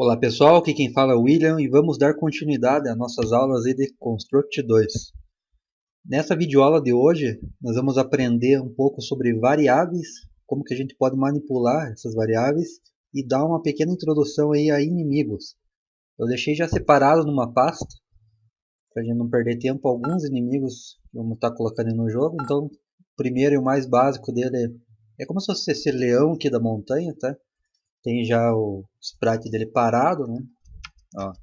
Olá pessoal, aqui quem fala é o William e vamos dar continuidade às nossas aulas aí de Construct 2. Nessa videoaula de hoje, nós vamos aprender um pouco sobre variáveis, como que a gente pode manipular essas variáveis e dar uma pequena introdução aí a inimigos. Eu deixei já separado numa pasta, para a gente não perder tempo, alguns inimigos que vamos estar colocando no jogo. Então, o primeiro e o mais básico dele é como se fosse esse leão aqui da montanha, tá? Tem já o sprite dele parado, né? Ó,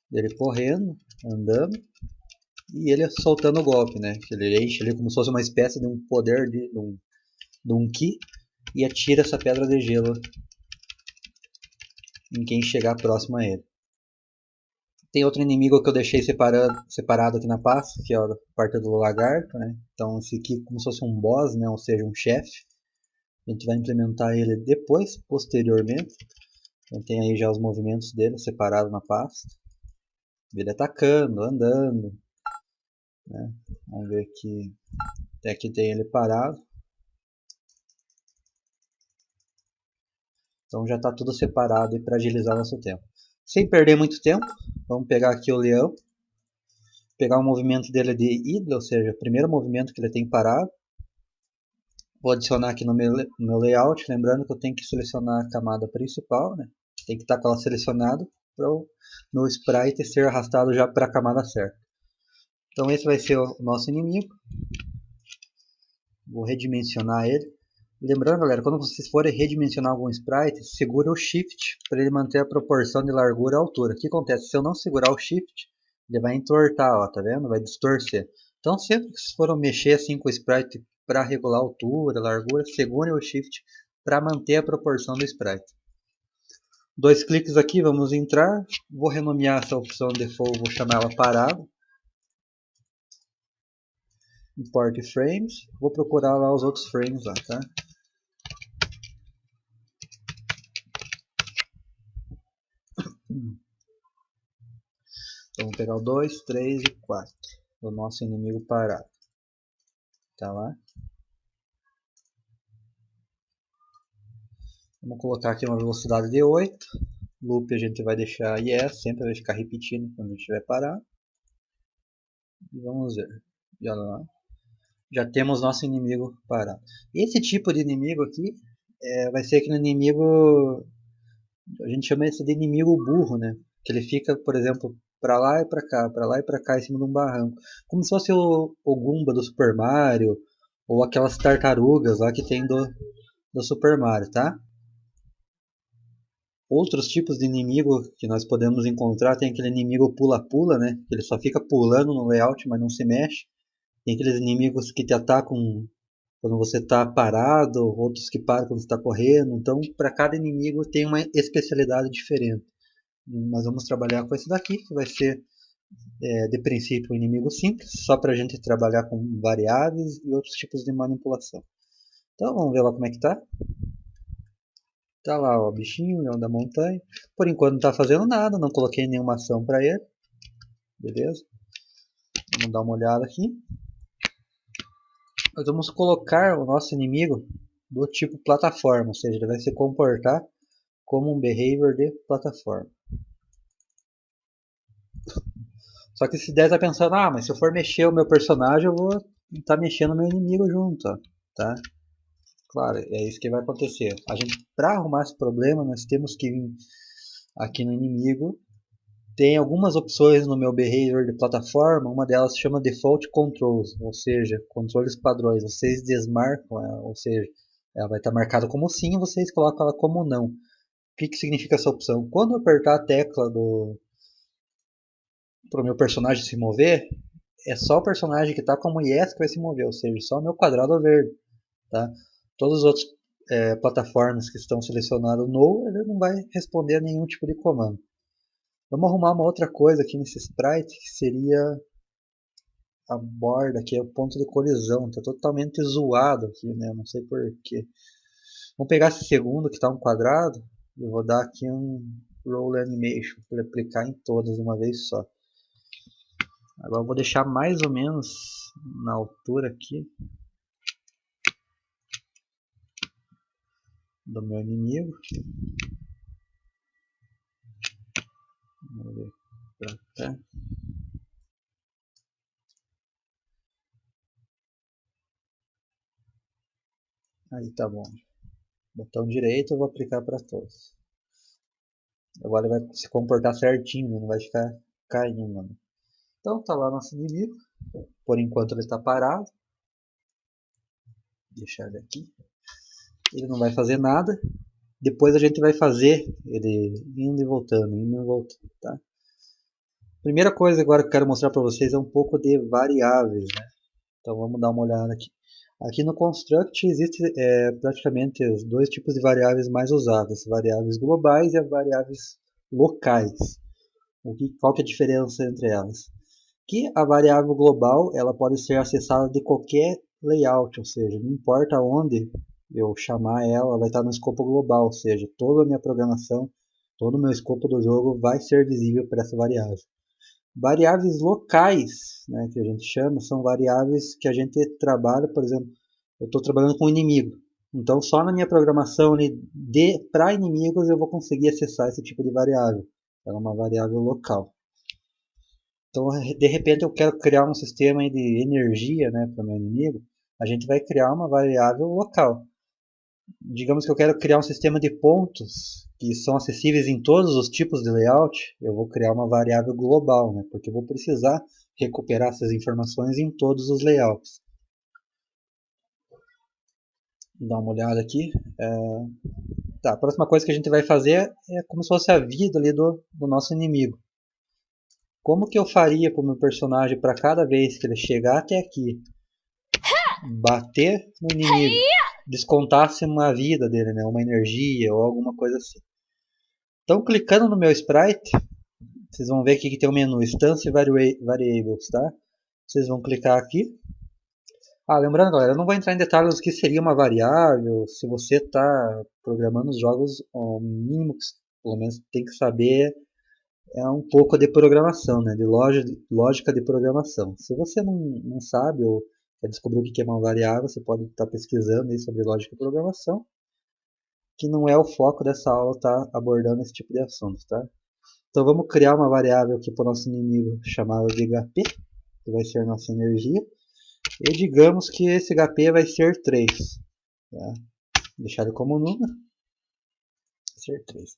dele correndo, andando, e ele soltando o golpe, né? Ele enche ali como se fosse uma espécie de um poder de um ki e atira essa pedra de gelo em quem chegar próximo a ele. Tem outro inimigo que eu deixei separado aqui na pasta, que é a parte do lagarto, né? Então esse aqui é como se fosse um boss, né? Ou seja, um chefe. A gente vai implementar ele depois, posteriormente. Então tem aí já os movimentos dele separado na pasta. Ele atacando, andando, né? Vamos ver aqui. Até aqui tem ele parado. Então já está tudo separado para agilizar nosso tempo. Sem perder muito tempo, vamos pegar aqui o leão. Pegar o movimento dele de ida, ou seja, o primeiro movimento que ele tem parado. Vou adicionar aqui no meu layout, lembrando que eu tenho que selecionar a camada principal, né? Tem que estar com ela selecionada para o meu sprite ser arrastado já para a camada certa. Então esse vai ser o nosso inimigo. Vou redimensionar ele. Lembrando, galera, quando vocês forem redimensionar algum sprite, segura o Shift para ele manter a proporção de largura e altura. O que acontece? Se eu não segurar o Shift, ele vai entortar, ó, tá vendo? Vai distorcer. Então, sempre que vocês forem mexer assim com o sprite para regular a altura, a largura, segure o Shift para manter a proporção do sprite. Dois cliques aqui, vamos entrar. Vou renomear essa opção default, vou chamar ela parado. Import frames. Vou procurar lá os outros frames lá, tá? Então vamos pegar o 2, 3 e 4 do nosso inimigo parado. Tá lá. Vamos colocar aqui uma velocidade de 8. Loop a gente vai deixar yes, sempre vai ficar repetindo quando a gente estiver parado. E vamos ver. E olha lá. Já temos nosso inimigo parado. Esse tipo de inimigo aqui vai ser aquele inimigo, a gente chama esse de inimigo burro, né? Que ele fica, por exemplo, para lá e para cá em cima de um barranco. Como se fosse o Goomba do Super Mario, ou aquelas tartarugas lá que tem do Super Mario, tá? Outros tipos de inimigo que nós podemos encontrar, tem aquele inimigo pula-pula, né? Ele só fica pulando no layout, mas não se mexe. Tem aqueles inimigos que te atacam quando você está parado, outros que param quando você está correndo. Então, para cada inimigo tem uma especialidade diferente. Nós vamos trabalhar com esse daqui, que vai ser, de princípio, um inimigo simples, só para a gente trabalhar com variáveis e outros tipos de manipulação. Então, vamos ver lá como é que tá. Tá lá o bichinho, o leão da montanha. Por enquanto não tá fazendo nada, não coloquei nenhuma ação para ele. Beleza? Vamos dar uma olhada aqui. Nós vamos colocar o nosso inimigo do tipo plataforma, ou seja, ele vai se comportar como um behavior de plataforma. Só que se der tá pensando, mas se eu for mexer o meu personagem, eu vou estar mexendo o meu inimigo junto, ó, tá? Claro, é isso que vai acontecer. A gente, para arrumar esse problema, nós temos que vir aqui no inimigo. Tem algumas opções no meu behavior de plataforma, uma delas se chama Default Controls, ou seja, controles padrões. Vocês desmarcam ela, ou seja, ela vai estar marcada como sim, vocês colocam ela como não. O que significa essa opção? Quando eu apertar a tecla para o meu personagem se mover, é só o personagem que está como yes que vai se mover, ou seja, só o meu quadrado verde. Tá? Todos os outros plataformas que estão selecionados no, ele não vai responder a nenhum tipo de comando. Vamos arrumar uma outra coisa aqui nesse sprite, que seria a borda, que é o ponto de colisão. Está totalmente zoado aqui, né? Não sei porquê. Vamos pegar esse segundo, que está um quadrado, e vou dar aqui um Roll Animation, para aplicar em todas de uma vez só. Agora eu vou deixar mais ou menos na altura aqui do meu inimigo. Vamos ver pra cá. Aí tá bom. Botão direito eu vou aplicar para todos. Agora ele vai se comportar certinho, não vai ficar caindo. Então tá lá nosso inimigo. Por enquanto ele está parado. Deixar ele aqui. Ele não vai fazer nada. Depois a gente vai fazer ele indo e voltando, tá? Primeira coisa agora que eu quero mostrar para vocês é um pouco de variáveis, né? Então vamos dar uma olhada aqui. Aqui no Construct existe praticamente os dois tipos de variáveis mais usadas, variáveis globais e as variáveis locais. Qual que é a diferença entre elas? Que a variável global ela pode ser acessada de qualquer layout, ou seja, não importa onde eu chamar ela, vai estar no escopo global, ou seja, toda a minha programação, todo o meu escopo do jogo vai ser visível para essa variável. Variáveis locais, né, que a gente chama, são variáveis que a gente trabalha, por exemplo, eu estou trabalhando com inimigo. Então, só na minha programação para inimigos eu vou conseguir acessar esse tipo de variável. Ela é uma variável local. Então, de repente, eu quero criar um sistema de energia, né, para o meu inimigo. A gente vai criar uma variável local. Digamos que eu quero criar um sistema de pontos que são acessíveis em todos os tipos de layout. Eu vou criar uma variável global, né, porque eu vou precisar recuperar essas informações em todos os layouts. Vou dar uma olhada aqui. Tá, a próxima coisa que a gente vai fazer é como se fosse a vida ali do nosso inimigo. Como que eu faria para o meu personagem para cada vez que ele chegar até aqui, bater no inimigo, descontasse uma vida dele, né, uma energia ou alguma coisa assim. Então, clicando no meu sprite, vocês vão ver aqui que tem o menu Instance Variables, tá? Vocês vão clicar aqui. Lembrando, galera, eu não vou entrar em detalhes do que seria uma variável. Se você está programando os jogos, o mínimo que pelo menos tem que saber é um pouco de programação, né? De lógica de programação. Se você não sabe ou quer descobrir o que é uma variável, você pode estar pesquisando aí sobre lógica de programação, que não é o foco dessa aula estar abordando esse tipo de assunto, tá? Então vamos criar uma variável aqui para o nosso inimigo chamada de HP, que vai ser a nossa energia, e digamos que esse HP vai ser 3. Tá? Deixar ele como número, vai ser 3.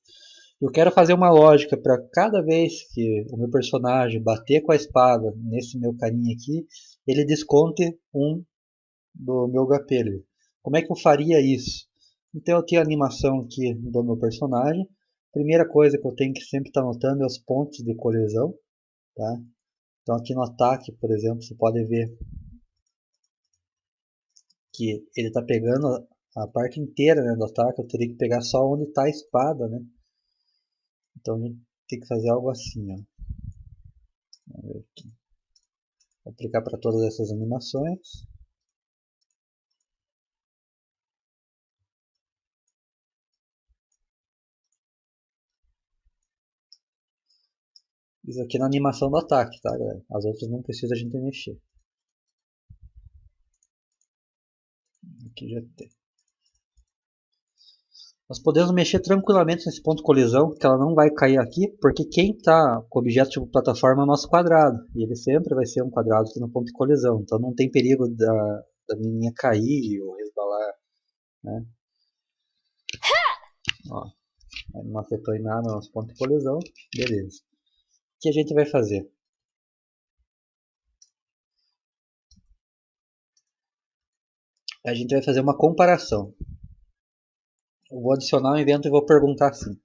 Eu quero fazer uma lógica para cada vez que o meu personagem bater com a espada nesse meu carinha aqui, ele desconte 1 do meu HP. Como é que eu faria isso? Então eu tenho a animação aqui do meu personagem. Primeira coisa que eu tenho que sempre estar notando é os pontos de colisão. Tá? Então aqui no ataque, por exemplo, você pode ver que ele está pegando a parte inteira, né, do ataque. Eu teria que pegar só onde está a espada, né? Então a gente tem que fazer algo assim, ó. Vamos ver aqui. Vou aplicar para todas essas animações. Isso aqui na animação do ataque, tá, galera? As outras não precisa a gente mexer. Aqui já tem. Nós podemos mexer tranquilamente nesse ponto de colisão, que ela não vai cair aqui, porque quem está com o objeto tipo plataforma é o nosso quadrado. E ele sempre vai ser um quadrado aqui no ponto de colisão. Então não tem perigo da menininha cair ou resbalar, né? Ó, não afetou em nada o nosso ponto de colisão. Beleza. O que a gente vai fazer? A gente vai fazer uma comparação. Eu vou adicionar um evento e vou perguntar assim.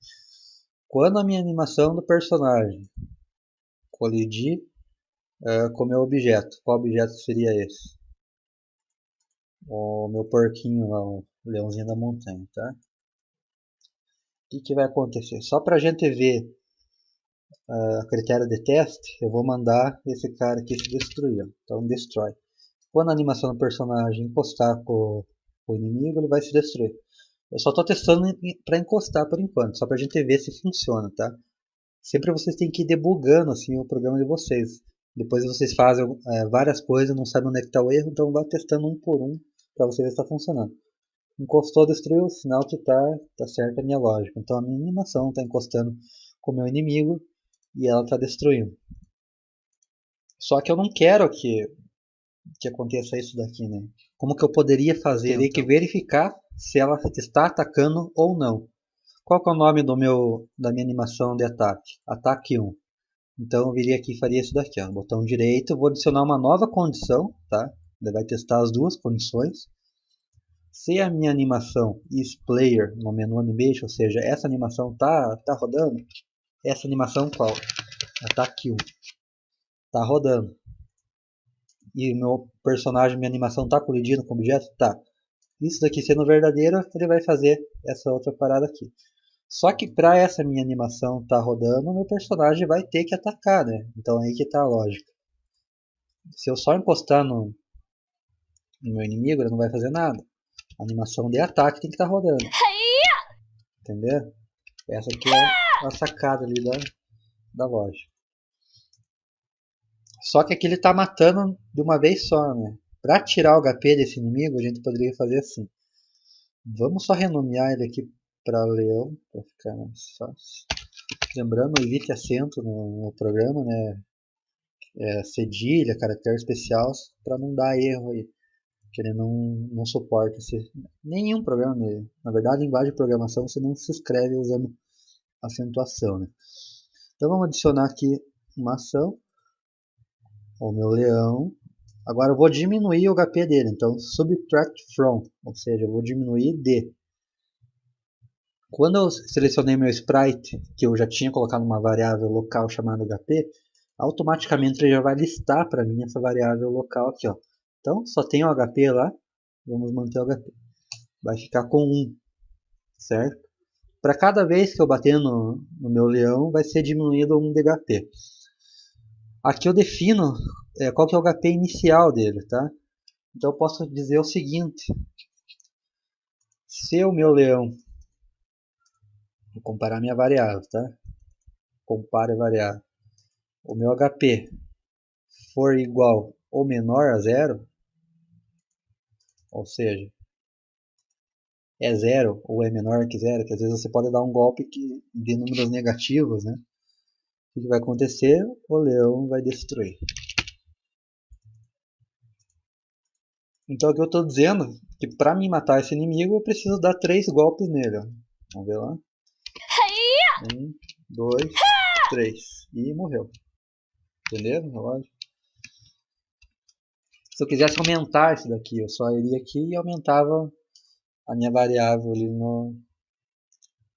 Quando a minha animação do personagem colidir com o meu objeto, qual objeto seria esse? O meu porquinho lá, o leãozinho da montanha, tá? O que vai acontecer? Só para a gente ver a critério de teste, eu vou mandar esse cara aqui se destruir. Então, destrói. Quando a animação do personagem encostar com o inimigo, ele vai se destruir. Eu só estou testando para encostar por enquanto, só para a gente ver se funciona, tá? Sempre vocês têm que ir debugando assim, o programa de vocês. Depois vocês fazem várias coisas, não sabem onde é que está o erro, então vai testando um por um para você ver se está funcionando. Encostou, destruiu, sinal que tá certo a minha lógica. Então a minha animação está encostando com o meu inimigo e ela está destruindo. Só que eu não quero que aconteça isso daqui, né? Como que eu poderia fazer? Teria que verificar se ela está atacando ou não. Qual que é o nome da minha animação de ataque? Ataque 1. Então eu viria aqui e faria isso daqui, ó. Botão direito, vou adicionar uma nova condição, tá? Ele vai testar as duas condições. Se a minha animação isPlayer no menu Animation, ou seja, essa animação tá rodando, essa animação qual? Ataque 1. Tá rodando. E meu personagem, minha animação tá colidindo com o objeto? Tá. Isso daqui sendo verdadeiro, ele vai fazer essa outra parada aqui. Só que para essa minha animação tá rodando, meu personagem vai ter que atacar, né? Então aí que tá a lógica. Se eu só encostar no meu inimigo, ele não vai fazer nada. A animação de ataque tem que estar rodando. Entendeu? Essa aqui é a sacada ali da loja. Só que aqui ele tá matando de uma vez só, né? Para tirar o HP desse inimigo, a gente poderia fazer assim. Vamos só renomear ele aqui para leão, para ficar mais fácil. Lembrando, evite acento no programa, né? Cedilha, caractere especial, para não dar erro aí. Que ele não suporta nenhum programa. Na verdade, a linguagem de programação você não se escreve usando acentuação, né? Então vamos adicionar aqui uma ação. O meu leão. Agora eu vou diminuir o HP dele. Então subtract from, ou seja, eu vou diminuir de. Quando eu selecionei meu sprite, que eu já tinha colocado uma variável local chamada HP, automaticamente ele já vai listar para mim essa variável local aqui, ó. Então só tem o HP lá, vamos manter o HP. Vai ficar com 1, certo? Para cada vez que eu bater no meu leão, vai ser diminuído 1 de HP. Aqui eu defino qual que é o HP inicial dele, tá? Então eu posso dizer o seguinte: se o meu leão, vou comparar minha variável, tá? Compare a variável. O meu HP for igual ou menor a 0, ou seja, é 0 ou é menor que 0, que às vezes você pode dar um golpe de números negativos, né? O que vai acontecer? O leão vai destruir. Então aqui eu estou dizendo que para me matar esse inimigo eu preciso dar 3 golpes nele. Ó. Vamos ver lá. 1, 2, 3. E morreu. Entendeu? Lógico. Se eu quisesse aumentar isso daqui, eu só iria aqui e aumentava a minha variável ali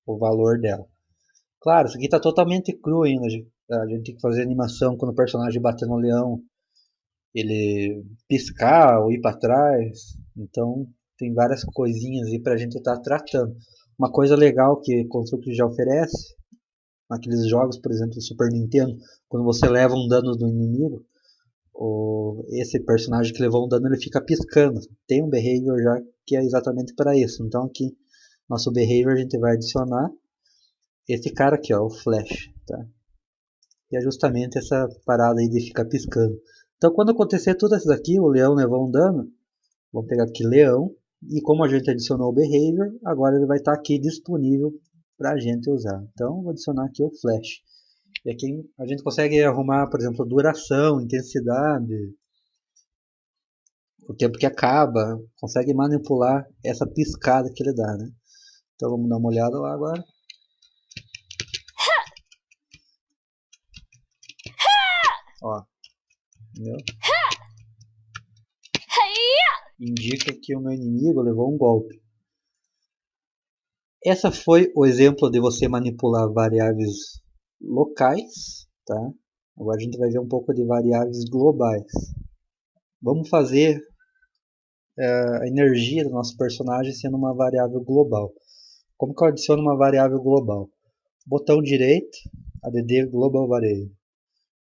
o valor dela. Claro, isso aqui está totalmente cru ainda. A gente tem que fazer animação quando o personagem bater no leão, ele piscar ou ir para trás. Então tem várias coisinhas aí para a gente estar tratando. Uma coisa legal que o Construct já oferece, naqueles jogos, por exemplo, do Super Nintendo, quando você leva um dano do inimigo, esse personagem que levou um dano ele fica piscando. Tem um behavior já que é exatamente para isso. Então aqui, nosso behavior a gente vai adicionar esse cara aqui, ó, o flash, tá? E é justamente essa parada aí de ficar piscando. Então quando acontecer tudo isso aqui, o leão levou um dano, vamos pegar aqui leão, e como a gente adicionou o behavior, agora ele vai estar aqui disponível para a gente usar. Então vou adicionar aqui o flash. E aqui a gente consegue arrumar, por exemplo, duração, intensidade, o tempo que acaba, consegue manipular essa piscada que ele dá, né? Então vamos dar uma olhada lá agora. Ó, entendeu? Indica que o meu inimigo levou um golpe. Essa foi o exemplo de você manipular variáveis locais, tá? Agora a gente vai ver um pouco de variáveis globais. Vamos fazer a energia do nosso personagem sendo uma variável global. Como que eu adiciono uma variável global? Botão direito, add global variable.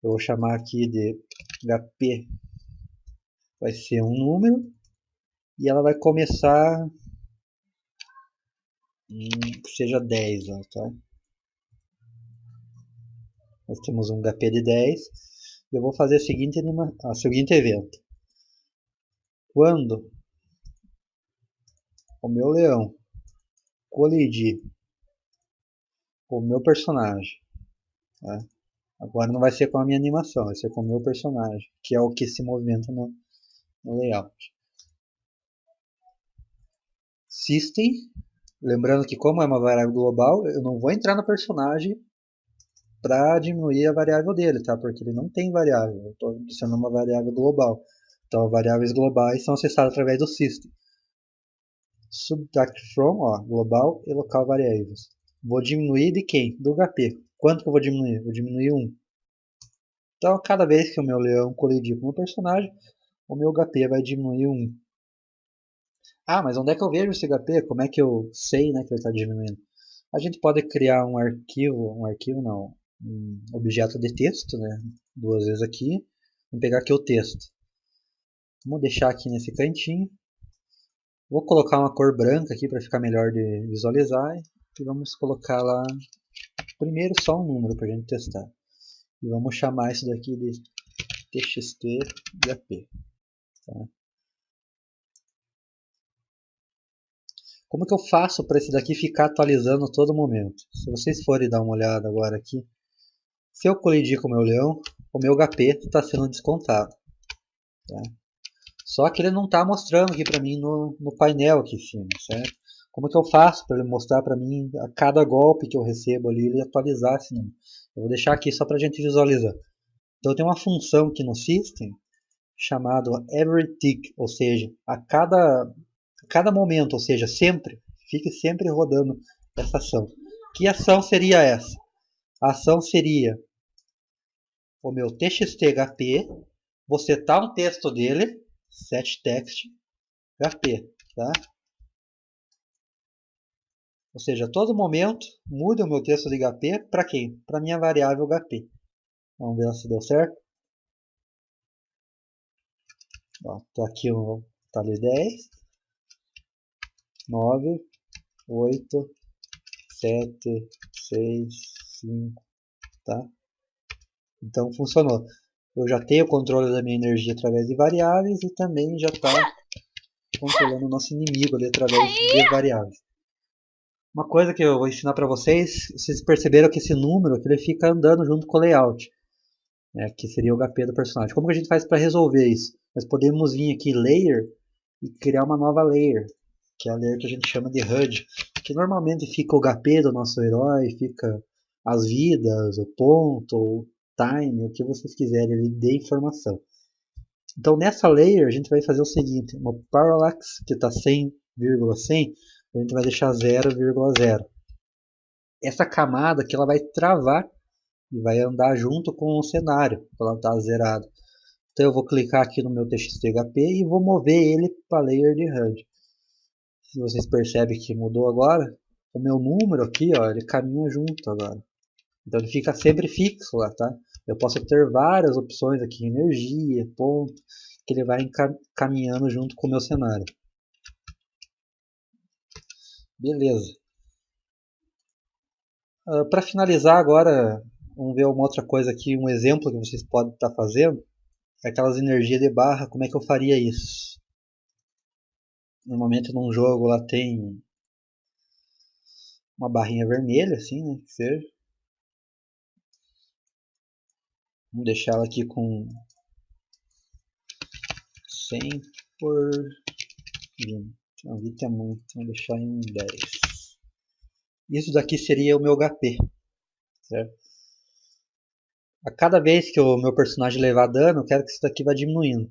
Eu vou chamar aqui de HP, vai ser um número, e ela vai começar que seja 10, ó, tá? Nós temos um HP de 10. E eu vou fazer o seguinte evento. Quando o meu leão colidir com o meu personagem, tá? Agora não vai ser com a minha animação, vai ser com o meu personagem, que é o que se movimenta no layout. System, lembrando que como é uma variável global, eu não vou entrar no personagem para diminuir a variável dele, tá? Porque ele não tem variável, eu estou adicionando uma variável global. Então, variáveis globais são acessadas através do system. Subtract from, ó, global e local variables. Vou diminuir de quem? Do HP. Quanto que eu vou diminuir? Vou diminuir 1. Então, cada vez que o meu leão colidir com o personagem, o meu HP vai diminuir 1. Ah, mas onde é que eu vejo esse HP? Como é que eu sei, né, que ele está diminuindo? A gente pode criar um arquivo não, um objeto de texto, né, duas vezes aqui. Vamos pegar aqui o texto. Vamos deixar aqui nesse cantinho. Vou colocar uma cor branca aqui para ficar melhor de visualizar. E vamos colocar lá primeiro só um número para a gente testar. E vamos chamar isso daqui de txt-hp. Tá? Como que eu faço para esse daqui ficar atualizando a todo momento? Se vocês forem dar uma olhada agora aqui, se eu colidir com o meu leão, o meu HP está sendo descontado. Tá? Só que ele não está mostrando aqui para mim no painel aqui em cima, certo? Como que eu faço para ele mostrar para mim a cada golpe que eu recebo ali, ele atualizar esse número? Eu vou deixar aqui só para a gente visualizar. Então tem uma função aqui no system chamado every tick, ou seja, a cada momento, ou seja, sempre, fique sempre rodando essa ação. Que ação seria essa? A ação seria o meu txt-hp, vou setar um texto dele, setText, HP, tá? Ou seja, a todo momento muda o meu texto de HP para quem? Para minha variável HP. Vamos ver se deu certo. Está aqui o tally 10, 9, 8, 7, 6, 5, tá? Então funcionou. Eu já tenho o controle da minha energia através de variáveis e também já está controlando o nosso inimigo ali através de variáveis. Uma coisa que eu vou ensinar para vocês perceberam que esse número aqui, ele fica andando junto com o layout, né, que seria o HP do personagem. Como que a gente faz para resolver isso? Nós podemos vir aqui Layer e criar uma nova Layer, que é a Layer que a gente chama de HUD, que normalmente fica o HP do nosso herói, fica as vidas, o ponto, o time, o que vocês quiserem ali de informação. Então nessa layer a gente vai fazer o seguinte, no parallax que está 100,100, a gente vai deixar 0,0. Essa camada aqui ela vai travar e vai andar junto com o cenário, quando ela está zerada. Então eu vou clicar aqui no meu txt-hp e vou mover ele para a layer de HUD. Se vocês percebem que mudou agora, o meu número aqui, ó, ele caminha junto agora. Então ele fica sempre fixo lá, tá? Eu posso ter várias opções aqui, energia, ponto, que ele vai caminhando junto com o meu cenário. Beleza. Para finalizar agora, vamos ver uma outra coisa aqui, um exemplo que vocês podem estar fazendo. É aquelas energias de barra, como é que eu faria isso? Normalmente num jogo lá tem uma barrinha vermelha, assim, né? Que seja. Vamos deixar ela aqui com 100 por 20. Não, 20 é muito, vamos deixar em 10. Isso daqui seria o meu HP, certo? A cada vez que o meu personagem levar dano, eu quero que isso daqui vá diminuindo.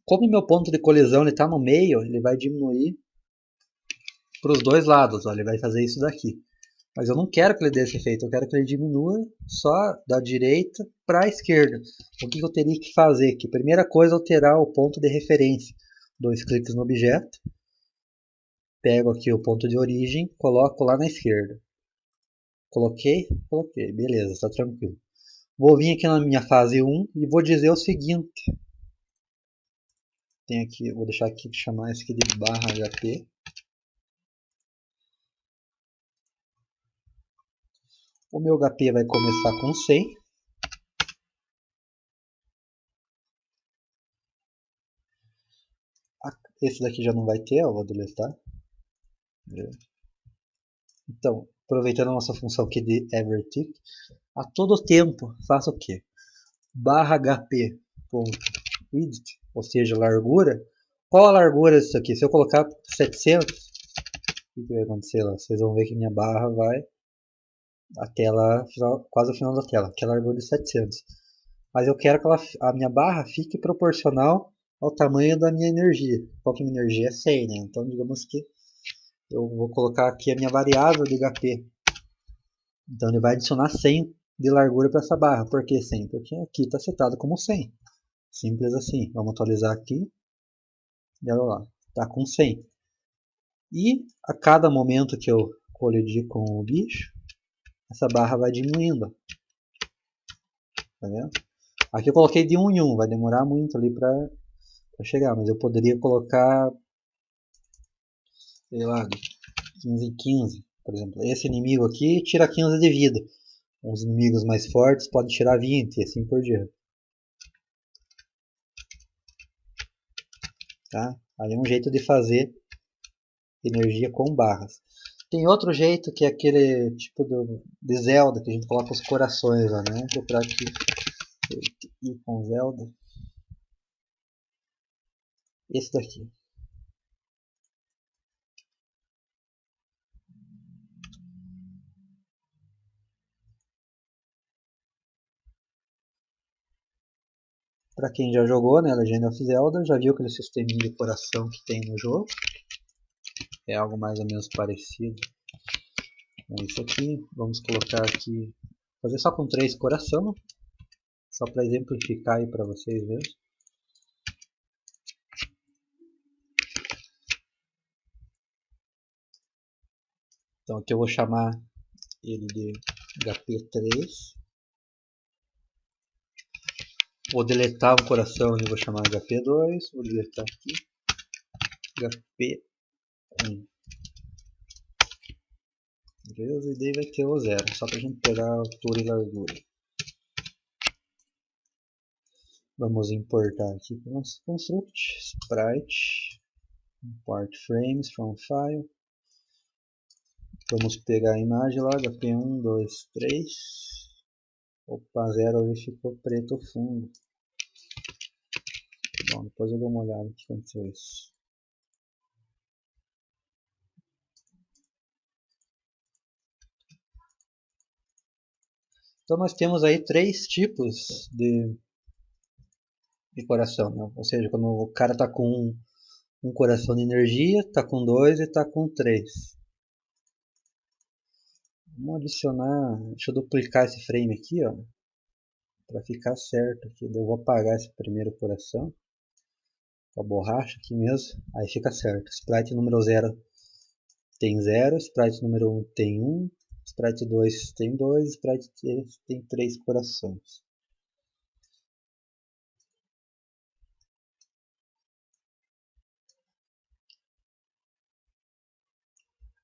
Como o meu ponto de colisão está no meio, ele vai diminuir para os dois lados. Ó, ele vai fazer isso daqui. Mas eu não quero que ele dê esse efeito, eu quero que ele diminua só da direita para a esquerda. O que eu teria que fazer? Que primeira coisa, alterar o ponto de referência. 2 cliques no objeto, pego aqui o ponto de origem, coloco lá na esquerda. Coloquei, beleza, está tranquilo. Vou vir aqui na minha fase 1 e vou dizer o seguinte. Tem aqui, vou deixar aqui, chamar isso aqui de barra HP. O meu HP vai começar com 100. Esse daqui já não vai ter, eu vou deletar. Então, aproveitando a nossa função aqui de EveryTick, A todo tempo, faça o quê? Barra HP.width, ou seja, largura. Qual a largura disso aqui? Se eu colocar 700, o que vai acontecer lá? Vocês vão ver que minha barra vai até lá, quase o final da tela, que é a largura de 700. Mas eu quero que a minha barra fique proporcional ao tamanho da minha energia. Qual que é a minha energia? É 100, né? Então, digamos que eu vou colocar aqui a minha variável de HP. Então, ele vai adicionar 100 de largura para essa barra. Por que 100? Porque aqui está setado como 100. Simples assim. Vamos atualizar aqui. E olha lá, está com 100. E a cada momento que eu colidir com o bicho, essa barra vai diminuindo. Tá vendo? Aqui eu coloquei de 1 em 1. Vai demorar muito ali para chegar. Mas eu poderia colocar, sei lá, 15 em 15. Por exemplo, esse inimigo aqui tira 15 de vida. Os inimigos mais fortes podem tirar 20 e assim por diante. Tá? Aí é um jeito de fazer energia com barras. Tem outro jeito que é aquele tipo de Zelda que a gente coloca os corações lá, né? Vou procurar aqui ir com Zelda. Esse daqui. Para quem já jogou, né, Legend of Zelda, já viu aquele sisteminha de coração que tem no jogo. É algo mais ou menos parecido com isso aqui. Vamos colocar aqui, fazer só com 3 coração, só para exemplificar aí para vocês verem. Então aqui eu vou chamar ele de HP3. Vou deletar um coração e vou chamar HP2. Vou deletar aqui HP1. Beleza? E daí vai ter o 0, só para a gente pegar a altura e largura. Vamos importar aqui para o nosso construct. Sprite. Import frames from file. Vamos pegar a imagem lá, HP1, 2, 3. Opa, 0 ali ficou preto o fundo. Bom, depois eu dou uma olhada no que aconteceu isso. Então nós temos aí 3 tipos de coração, né? Ou seja, quando o cara está com um coração de energia, está com 2 e está com 3. Vamos adicionar, deixa eu duplicar esse frame aqui, ó, para ficar certo aqui. Eu vou apagar esse primeiro coração com a borracha aqui mesmo, aí fica certo. Sprite número 0 tem 0, Sprite número 1 tem 1, Sprite 2 tem 2, Sprite 3 tem 3 corações.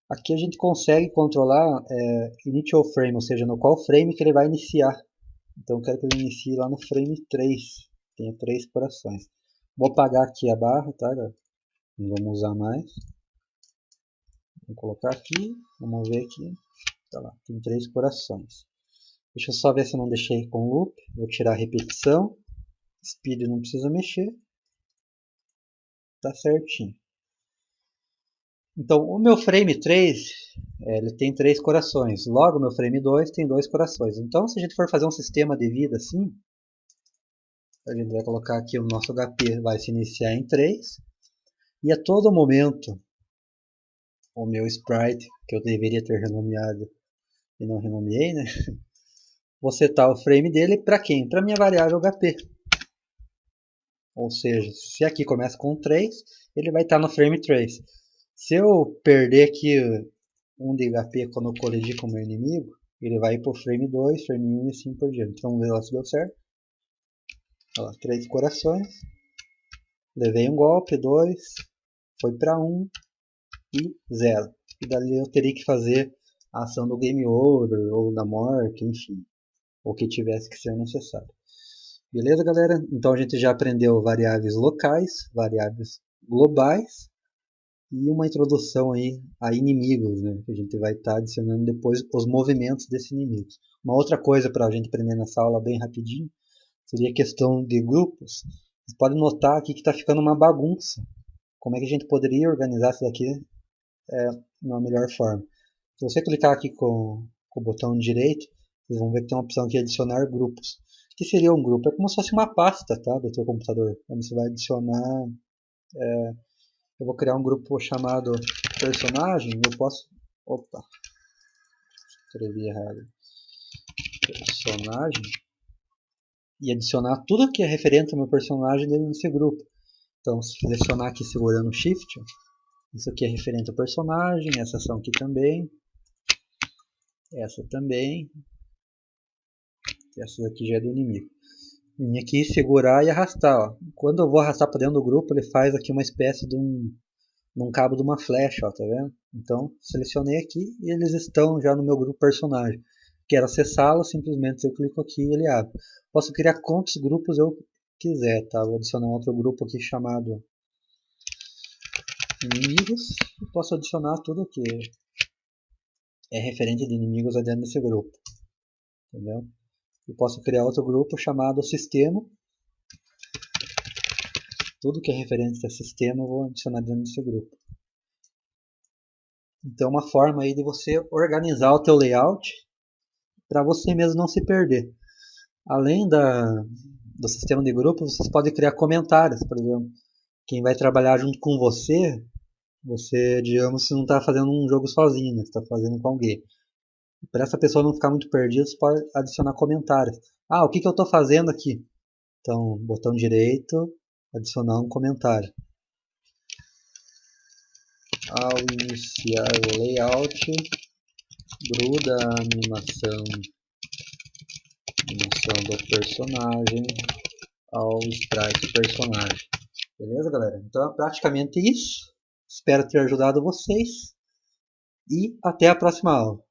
Aqui a gente consegue controlar initial frame, ou seja, no qual frame que ele vai iniciar. Então eu quero que ele inicie lá no frame 3, tenha 3 corações. Vou apagar aqui a barra, tá, galera? Não vamos usar mais. Vou colocar aqui, vamos ver aqui. Tá lá, tem 3 corações. Deixa eu só ver se eu não deixei com loop. Vou tirar a repetição. Speed não precisa mexer. Tá certinho. Então, o meu frame 3, ele tem 3 corações. Logo, o meu frame 2 tem 2 corações. Então, se a gente for fazer um sistema de vida assim, a gente vai colocar aqui o nosso HP vai se iniciar em 3. E a todo momento, o meu sprite, que eu deveria ter renomeado e não renomeei, né? Vou setar o frame dele para quem? Para minha variável HP. Ou seja, se aqui começa com 3, ele vai estar no frame 3. Se eu perder aqui um de HP quando eu colidir com o meu inimigo, ele vai ir para o frame 2, frame 1 e assim por diante. Então vamos ver lá se deu certo. Olha lá, 3 corações. Levei um golpe, 2, foi para 1 e 0. E dali eu teria que fazer a ação do game over ou da morte, enfim. O que tivesse que ser necessário. Beleza, galera? Então a gente já aprendeu variáveis locais, variáveis globais e uma introdução aí a inimigos, né? Que a gente vai estar adicionando depois os movimentos desses inimigos. Uma outra coisa para a gente aprender nessa aula bem rapidinho seria a questão de grupos. Vocês podem notar aqui que está ficando uma bagunça. Como é que a gente poderia organizar isso daqui de uma melhor forma? Se você clicar aqui com o botão direito, vocês vão ver que tem uma opção aqui, adicionar grupos. O que seria um grupo? É como se fosse uma pasta, tá, do teu computador. Então você vai adicionar... eu vou criar um grupo chamado personagem. Eu posso... Opa, escrevi errado. Personagem. E adicionar tudo que é referente ao meu personagem dentro desse grupo. Então, se selecionar aqui segurando o Shift, isso aqui é referente ao personagem, essa ação aqui também, essa também, essa daqui já é do inimigo. Vim aqui segurar e arrastar. Ó. Quando eu vou arrastar para dentro do grupo, ele faz aqui uma espécie de um cabo de uma flecha, ó, tá vendo? Então, selecionei aqui e eles estão já no meu grupo personagem. Quero acessá-lo, simplesmente eu clico aqui e ele abre. Posso criar quantos grupos eu quiser, tá? Vou adicionar outro grupo aqui chamado inimigos e posso adicionar tudo que é referente de inimigos dentro desse grupo, entendeu? E posso criar outro grupo chamado sistema. Tudo que é referente a sistema eu vou adicionar dentro desse grupo. Então, uma forma aí de você organizar o teu layout para você mesmo não se perder. Além do sistema de grupos, vocês podem criar comentários, por exemplo. Quem vai trabalhar junto com você, digamos, se não está fazendo um jogo sozinho, né? Você está fazendo com alguém. Para essa pessoa não ficar muito perdida, você pode adicionar comentários. Ah, o que eu estou fazendo aqui? Então, botão direito, adicionar um comentário. Ao iniciar o layout, gruda a animação do personagem ao sprite personagem. Beleza, galera? Então é praticamente isso. Espero ter ajudado vocês e até a próxima aula.